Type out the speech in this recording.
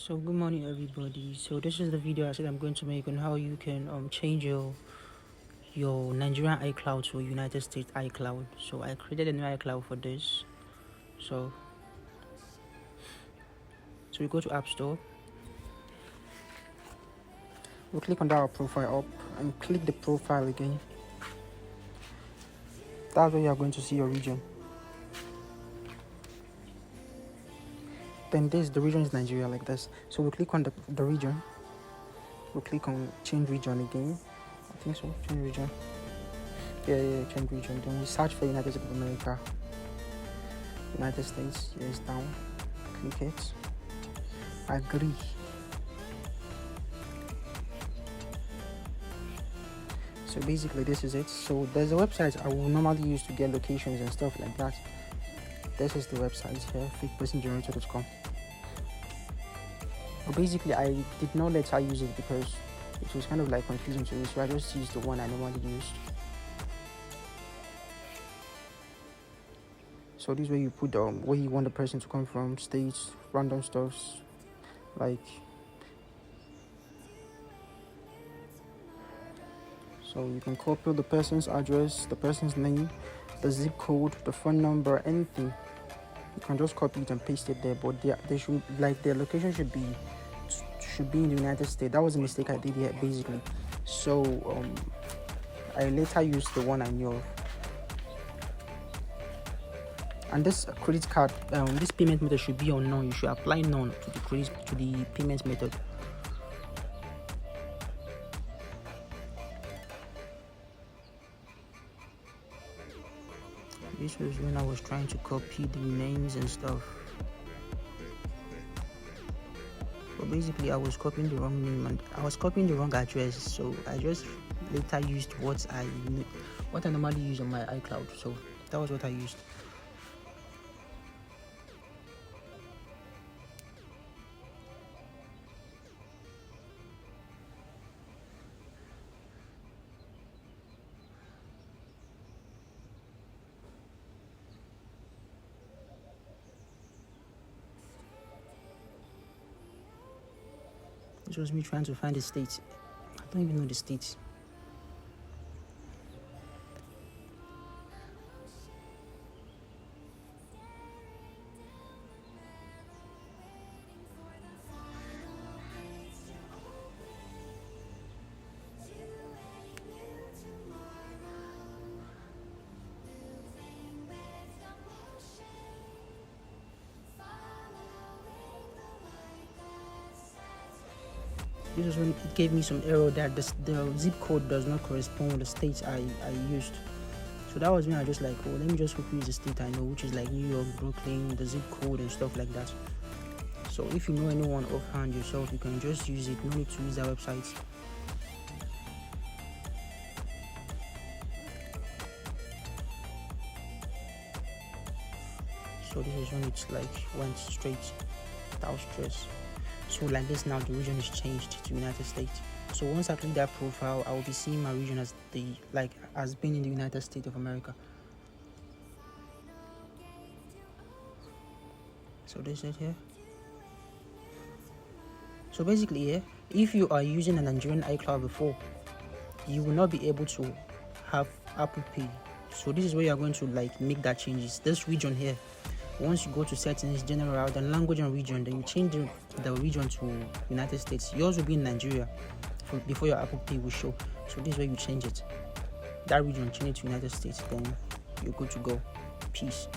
So good morning everybody. So this is the video I said I'm going to make on how you can change your Nigerian iCloud to a United States iCloud. So I created a new iCloud for this. So we go to App Store. We'll click on that profile up and click the profile again. That's where you are going to see your region. Then the region is Nigeria like this. So we'll click on the region. We'll click on change region again. I think so, change region. Yeah, change region. Then we search for United States of America. United States, yes, down. Click it. Agree. So basically this is it. So there's a website I will normally use to get locations and stuff like that. This is the website here, fakepersongenerator.com. But basically I did not let her use it because it was kind of like confusing to me, so I just used the one I normally used. So this is where you put where you want the person to come from, states, random stuffs like. So you can copy the person's address, the person's name, the zip code, the phone number, anything. You can just copy it and paste it there. But they should, like, their location should be in the United States. That was a mistake I did here basically. So I later used the one I knew of. And this credit card, this payment method should be on none. You should apply none to the payment method. This was when I was trying to copy the names and stuff. But basically I was copying the wrong name and I was copying the wrong address. So I just later used what I normally use on my iCloud. So that was what I used. This was me trying to find the states. I don't even know the states. This is when it gave me some error that the zip code does not correspond with the state I used. So that was when I just like, oh, let me just use the state I know, which is like New York, Brooklyn, the zip code and stuff like that. So if you know anyone offhand yourself, you can just use it. No need to use that website. So this is when it's like went straight without stress. So like this now, the region is changed to United States. So once I click that profile, I will be seeing my region as as being in the United States of America. So this is here. So basically here, if you are using a Nigerian iCloud before, you will not be able to have Apple Pay. So this is where you are going to like make that changes. This region here, once you go to settings, general, then language and region, then you change the region to United States. Yours will be in Nigeria before your Apple Pay will show. So this is where you change it. That region, change it to United States, then you're good to go. Peace.